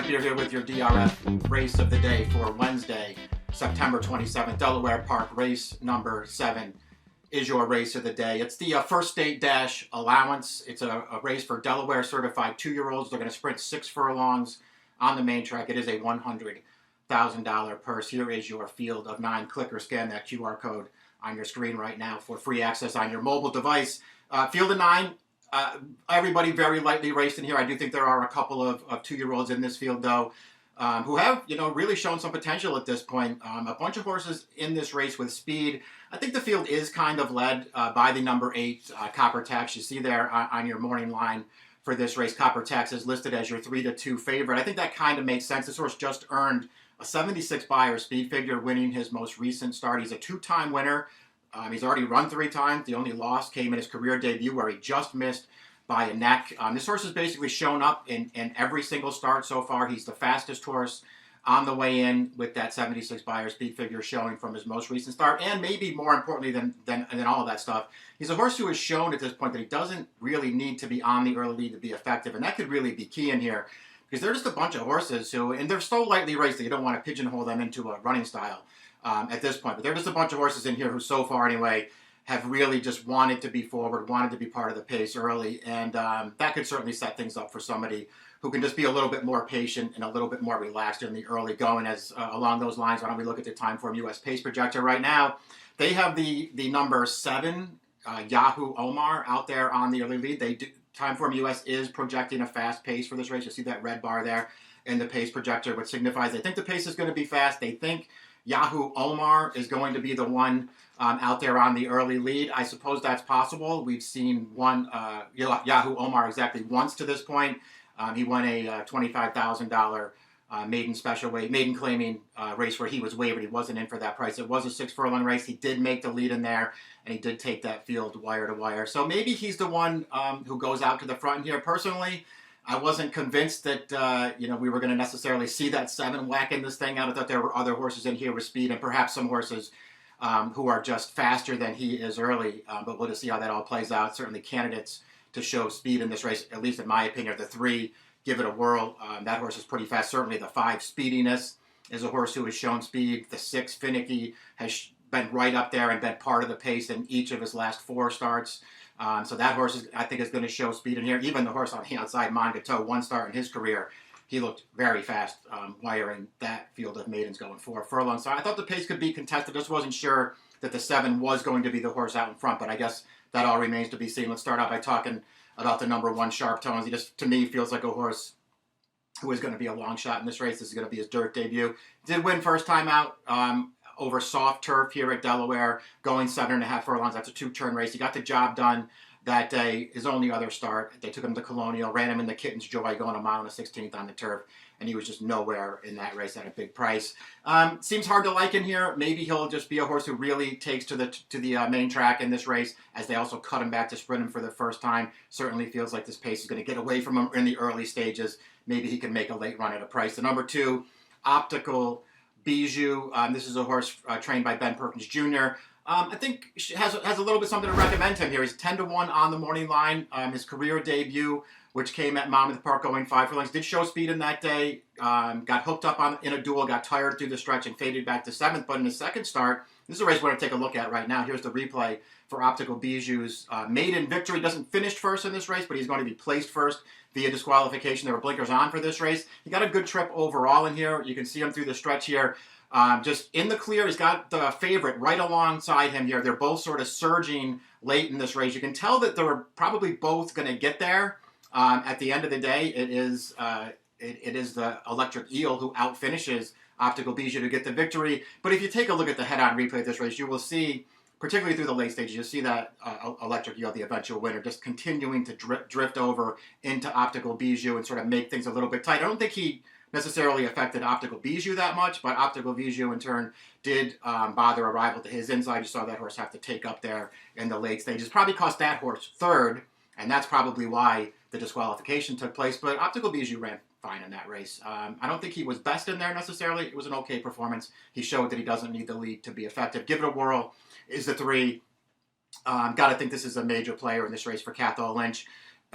You're here with your DRF race of the day for Wednesday, September 27th. Delaware Park, race number 7 is your race of the day. It's the First State Dash Allowance. It's a race for Delaware certified 2-year-olds. They're going to sprint 6 furlongs on the main track. It is a $100,000 purse. Here is your field of 9. Click or scan that QR code on your screen right now for free access on your mobile device. Field of 9. Everybody very lightly raced in here. I do think there are a couple of 2-year-olds in this field, though, who have, really shown some potential at this point. A bunch of horses in this race with speed. I think the field is kind of led by the number 8, Copper Tax. You see there on your morning line for this race, Copper Tax is listed as your 3-2 favorite. I think that kind of makes sense. This horse just earned a 76 Beyer speed figure, winning his most recent start. He's a 2-time winner. He's already run 3 times. The only loss came in his career debut where he just missed by a neck. This horse has basically shown up in every single start so far. He's the fastest horse on the way in with that 76 Beyer speed figure showing from his most recent start. And maybe more importantly than all of that stuff, he's a horse who has shown at this point that he doesn't really need to be on the early lead to be effective. And that could really be key in here because they're just a bunch of horses who, and they're so lightly raced that you don't want to pigeonhole them into a running style at this point. But they're just a bunch of horses in here who so far anyway have really just wanted to be forward, wanted to be part of the pace early, and that could certainly set things up for somebody who can just be a little bit more patient and a little bit more relaxed in the early going. As along those lines, why don't we look at the Timeform US Pace Projector right now? They have the number 7, Yahoo Omar, out there on the early lead. Timeform US is projecting a fast pace for this race. You see that red bar there in the pace projector, which signifies they think the pace is going to be fast. They think Yahoo Omar is going to be the one out there on the early lead. I suppose that's possible. We've seen one Yahoo Omar exactly once to this point. He won a $25,000 maiden special weight, maiden claiming race where he was wavered. He wasn't in for that price. It was a 6-furlong race. He did make the lead in there, and he did take that field wire to wire. So maybe he's the one who goes out to the front here. Personally, I wasn't convinced that we were going to necessarily see that 7 whacking this thing out. I thought there were other horses in here with speed and perhaps some horses who are just faster than he is early. But we'll just see how that all plays out. Certainly candidates to show speed in this race, at least in my opinion, are the 3. Give It a Whirl. That horse is pretty fast. Certainly the 5, Speediness, is a horse who has shown speed. The 6, Finicky, has been right up there and been part of the pace in each of his last 4 starts. So that horse, I think, is going to show speed in here. Even the horse on the outside, Mongateau, 1 start in his career, he looked very fast wiring that field of maidens going 4 furlongs. So I thought the pace could be contested. Just wasn't sure that the 7 was going to be the horse out in front, but I guess that all remains to be seen. Let's start out by talking about the number 1, Sharp Tones. He just, to me, feels like a horse who is going to be a long shot in this race. This is going to be his dirt debut. Did win first time out over soft turf here at Delaware, going 7.5 furlongs. That's a 2-turn race. He got the job done that day. His only other start, they took him to Colonial, ran him in the Kitten's Joy, going 1 mile and 1/16 on the turf, and he was just nowhere in that race at a big price. Seems hard to like in here. Maybe he'll just be a horse who really takes to the main track in this race, as they also cut him back to sprint him for the first time. Certainly feels like this pace is going to get away from him in the early stages. Maybe he can make a late run at a price. The number 2, Optical Bijou. This is a horse trained by Ben Perkins Jr. I think has a little bit something to recommend him here. He's 10-1 on the morning line. His career debut, which came at Monmouth Park going 5 furlongs, did show speed in that day. Got hooked up in a duel, got tired through the stretch, and faded back to 7th. But in his second start, this is a race we're going to take a look at right now. Here's the replay for Optical Bijou's maiden victory. Doesn't finish first in this race, but he's going to be placed first via disqualification. There were blinkers on for this race. He got a good trip overall in here. You can see him through the stretch here. Just in the clear, he's got the favorite right alongside him here. They're both sort of surging late in this race. You can tell that they're probably both going to get there. At the end of the day, it is the Electric Eel who outfinishes Optical Bijou to get the victory. But if you take a look at the head-on replay of this race, you will see, particularly through the late stages, you'll see that Electric Eel, the eventual winner, just continuing to drift over into Optical Bijou and sort of make things a little bit tight. I don't think he necessarily affected Optical Bijou that much, but Optical Bijou in turn did bother arrival to his inside. You saw that horse have to take up there in the late stages. Probably cost that horse 3rd, and that's probably why the disqualification took place. But Optical Bijou ran fine in that race. I don't think he was best in there necessarily. It was an okay performance. He showed that he doesn't need the lead to be effective. Give It a Whirl is the 3. Got to think this is a major player in this race for Cathal Lynch.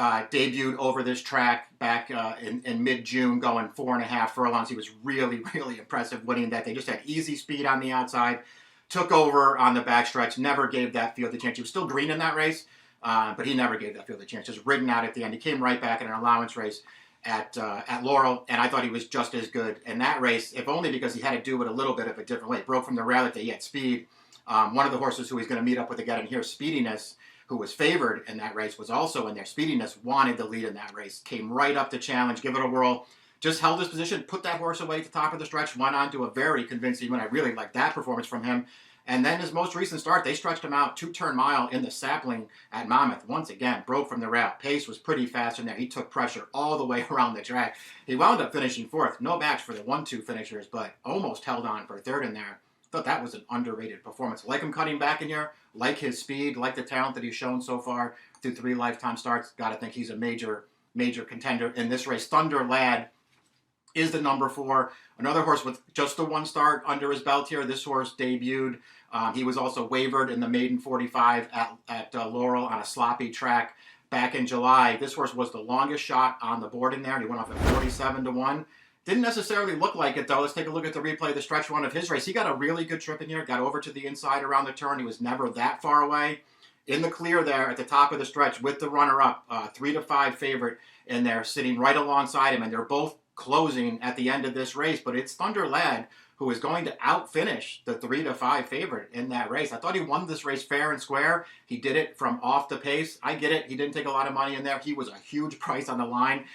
debuted over this track back in mid-June, going 4.5 furlongs. He was really, really impressive winning that. They just had easy speed on the outside, took over on the backstretch, never gave that field a chance. He was still green in that race, but he never gave that field a chance. Just ridden out at the end. He came right back in an allowance race at Laurel, and I thought he was just as good in that race, if only because he had to do it a little bit of a different way. Broke from the rail that day. He had speed. One of the horses who he's going to meet up with again, and here, Speediness, who was favored in that race, was also in there. Speediness wanted the lead in that race, came right up to challenge, give it a whirl, just held his position, put that horse away at the top of the stretch, went on to a very convincing win. I really liked that performance from him. And then his most recent start, they stretched him out 2-turn mile in the sapling at Monmouth. Once again, broke from the rail. Pace was pretty fast in there. He took pressure all the way around the track. He wound up finishing fourth. No match for the 1-2 finishers, but almost held on for third in there. Thought that was an underrated performance. Like him cutting back in here, like his speed, like the talent that he's shown so far through 3 lifetime starts. Got to think he's a major, major contender in this race. Thunder Lad is the number 4. Another horse with just the 1 start under his belt here. This horse debuted. He was also wavered in the maiden 45 at Laurel on a sloppy track back in July. This horse was the longest shot on the board in there. He went off at 47-1. Didn't necessarily look like it, though. Let's take a look at the replay of the stretch run of his race. He got a really good trip in here, got over to the inside around the turn. He was never that far away. In the clear there at the top of the stretch with the runner-up, 3-5 favorite in there, sitting right alongside him, and they're both closing at the end of this race. But it's Thunder Lad who is going to outfinish the 3-5 favorite in that race. I thought he won this race fair and square. He did it from off the pace. I get it. He didn't take a lot of money in there. He was a huge price on the line.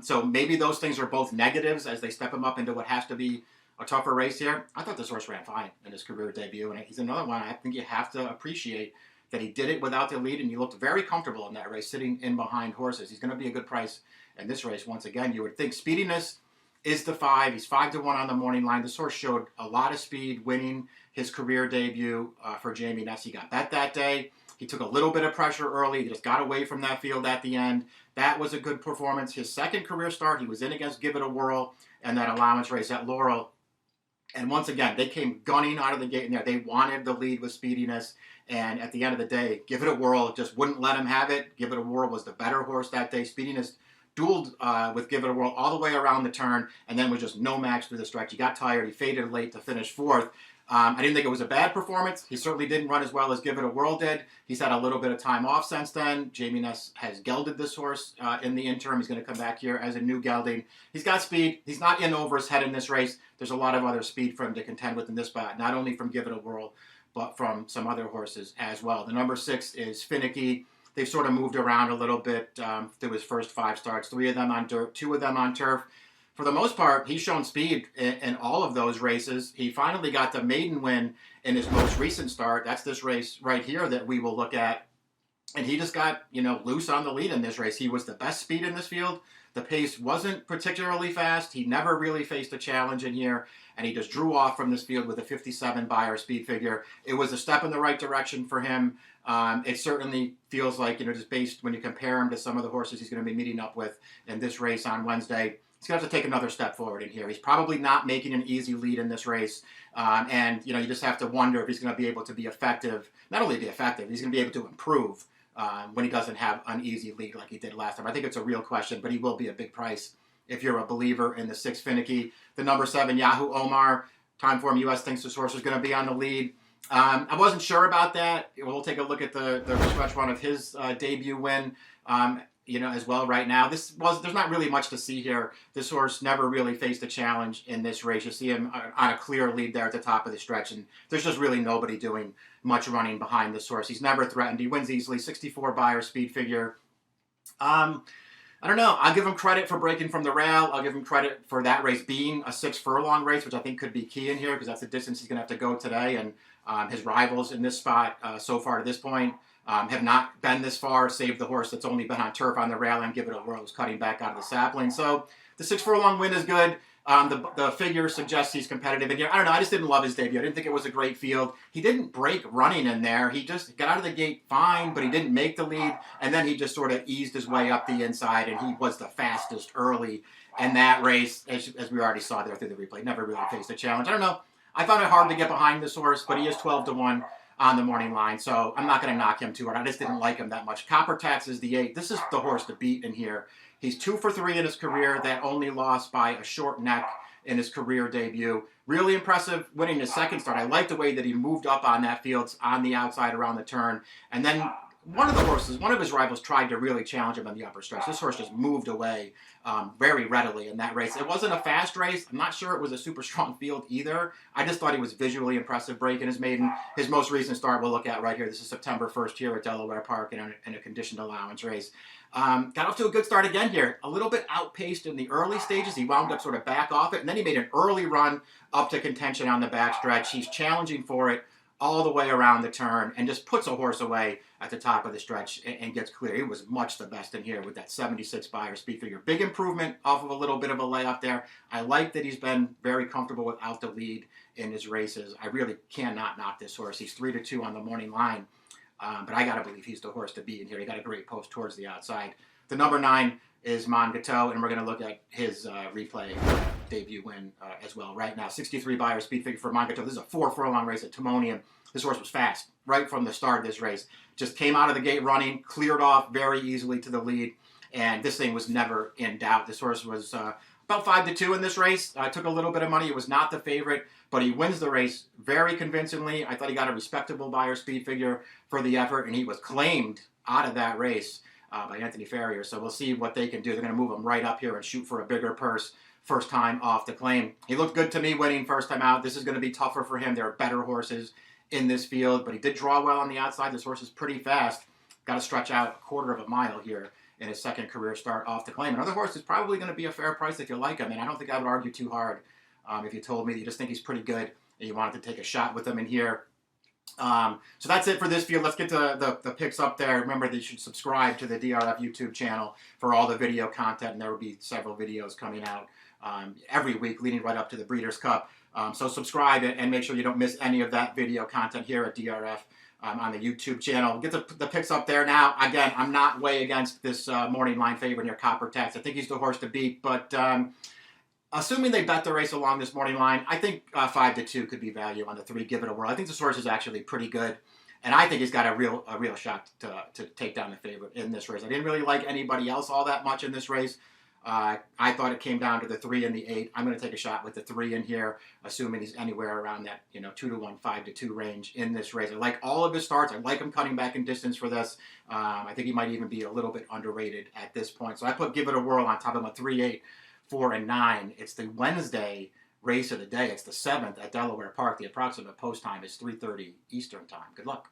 So maybe those things are both negatives as they step him up into what has to be a tougher race here. I thought this horse ran fine in his career debut, and he's another one I think you have to appreciate that he did it without the lead, and he looked very comfortable in that race, sitting in behind horses. He's going to be a good price in this race once again. You would think Speediness is the 5. He's 5-1 on the morning line. This horse showed a lot of speed, winning his career debut for Jamie Ness. He got bet that day. He took a little bit of pressure early. He just got away from that field at the end. That was a good performance. His second career start, he was in against Give It a Whirl and that allowance race at Laurel. And once again, they came gunning out of the gate in there. They wanted the lead with Speediness. And at the end of the day, Give It a Whirl just wouldn't let him have it. Give It a Whirl was the better horse that day. Speediness dueled with Give It a Whirl all the way around the turn, and then was just no match through the stretch. He got tired. He faded late to finish 4th. I didn't think it was a bad performance. He certainly didn't run as well as Give It a Whirl did. He's had a little bit of time off since then. Jamie Ness has gelded this horse in the interim. He's going to come back here as a new gelding. He's got speed. He's not in over his head in this race. There's a lot of other speed for him to contend with in this spot, not only from Give It a Whirl, but from some other horses as well. The number 6 is Finicky. They've sort of moved around a little bit through his first 5 starts. 3 of them on dirt, 2 of them on turf. For the most part, he's shown speed in all of those races. He finally got the maiden win in his most recent start. That's this race right here that we will look at. And he just got, loose on the lead in this race. He was the best speed in this field. The pace wasn't particularly fast. He never really faced a challenge in here, and he just drew off from this field with a 57 Beyer speed figure. It was a step in the right direction for him. It certainly feels like, just based when you compare him to some of the horses he's going to be meeting up with in this race on Wednesday, he's going to have to take another step forward in here. He's probably not making an easy lead in this race. And you just have to wonder if he's going to be able to be effective. Not only be effective, he's going to be able to improve when he doesn't have an easy lead like he did last time. I think it's a real question, but he will be a big price if you're a believer in the 6 Finicky. The number 7, Yahoo Omar. Timeform US thinks this horse is going to be on the lead. I wasn't sure about that. We'll take a look at the stretch run of his debut win. As well right now. There's not really much to see here. This horse never really faced a challenge in this race. You see him on a clear lead there at the top of the stretch, and there's just really nobody doing much running behind this horse. He's never threatened. He wins easily, 64 Beyer speed figure. I don't know. I'll give him credit for breaking from the rail. I'll give him credit for that race being a 6 furlong race, which I think could be key in here because that's the distance he's going to have to go today. And his rivals in this spot so far to this point have not been this far, save the horse that's only been on turf on the rail and Give It a Whirl, who's cutting back out of the sapling. So the 6 furlong win is good. The figure suggests he's competitive in here. I don't know. I just didn't love his debut. I didn't think it was a great field. He didn't break running in there. He just got out of the gate fine, but he didn't make the lead. And then he just sort of eased his way up the inside, and he was the fastest early in that race, as we already saw there through the replay. Never really faced a challenge. I don't know. I found it hard to get behind this horse, but he is 12-1 on the morning line, so I'm not going to knock him too hard. I just didn't like him that much. Copper Tats is the 8. This is the horse to beat in here. He's 2 for 3 in his career. That only lost by a short neck in his career debut. Really impressive winning his second start. I like the way that he moved up on that field on the outside around the turn. And then one of his rivals tried to really challenge him on the upper stretch. This horse just moved away very readily in that race. It wasn't a fast race. I'm not sure it was a super strong field either. I just thought he was visually impressive breaking his maiden. His most recent start we'll look at right here. This is September 1st here at Delaware Park in a conditioned allowance race. Got off to a good start again here. A little bit outpaced in the early stages. He wound up sort of back off it, and then he made an early run up to contention on the backstretch. He's challenging for it all the way around the turn and just puts a horse away at the top of the stretch and gets clear. He was much the best in here with that 76 Beyer speed figure. Big improvement off of a little bit of a layoff there. I like that he's been very comfortable without the lead in his races. I really cannot knock this horse. He's 3-2 on the morning line. But I got to believe he's the horse to beat in here. He got a great post towards the outside. The number 9 is Mongateau, and we're going to look at his replay debut win as well right now. 63 Beyer speed figure for Mongateau. This is a 4-furlong race at Timonium. This horse was fast right from the start of this race. Just came out of the gate running, cleared off very easily to the lead, and this thing was never in doubt. This horse was about 5-2 in this race. Took a little bit of money. It was not the favorite, but he wins the race very convincingly. I thought he got a respectable Beyer speed figure for the effort, and he was claimed out of that race by Anthony Farrier. So we'll see what they can do. They're going to move him right up here and shoot for a bigger purse first time off the claim. He looked good to me winning first time out. This is going to be tougher for him. There are better horses in this field, but he did draw well on the outside. This horse is pretty fast. Got to stretch out 1/4 of a mile here in his second career start off the claim. Another horse is probably going to be a fair price if you like him, and I don't think I would argue too hard if you told me that you just think he's pretty good and you wanted to take a shot with him in here. So that's it for this field. Let's get to the picks up there. Remember that you should subscribe to the DRF YouTube channel for all the video content, and there will be several videos coming out every week leading right up to the Breeders' Cup. So subscribe and make sure you don't miss any of that video content here at DRF on the YouTube channel. Get the picks up there now. Again, I'm not way against this morning line favorite here, Copper Tats. I think he's the horse to beat, but assuming they bet the race along this morning line, I think 5-2 could be value on the 3. Give It a Whirl. I think this horse is actually pretty good, and I think he's got a real shot to take down the favorite in this race. I didn't really like anybody else all that much in this race. I thought it came down to the 3 and the 8. I'm going to take a shot with the 3 in here, assuming he's anywhere around that 2-1, 5-2 range in this race. I like all of his starts. I like him cutting back in distance for this. I think he might even be a little bit underrated at this point. So I put Give It a Whirl on top of my 3, 8, 4, and 9. It's the Wednesday race of the day. It's the 7th at Delaware Park. The approximate post time is 3:30 Eastern time. Good luck.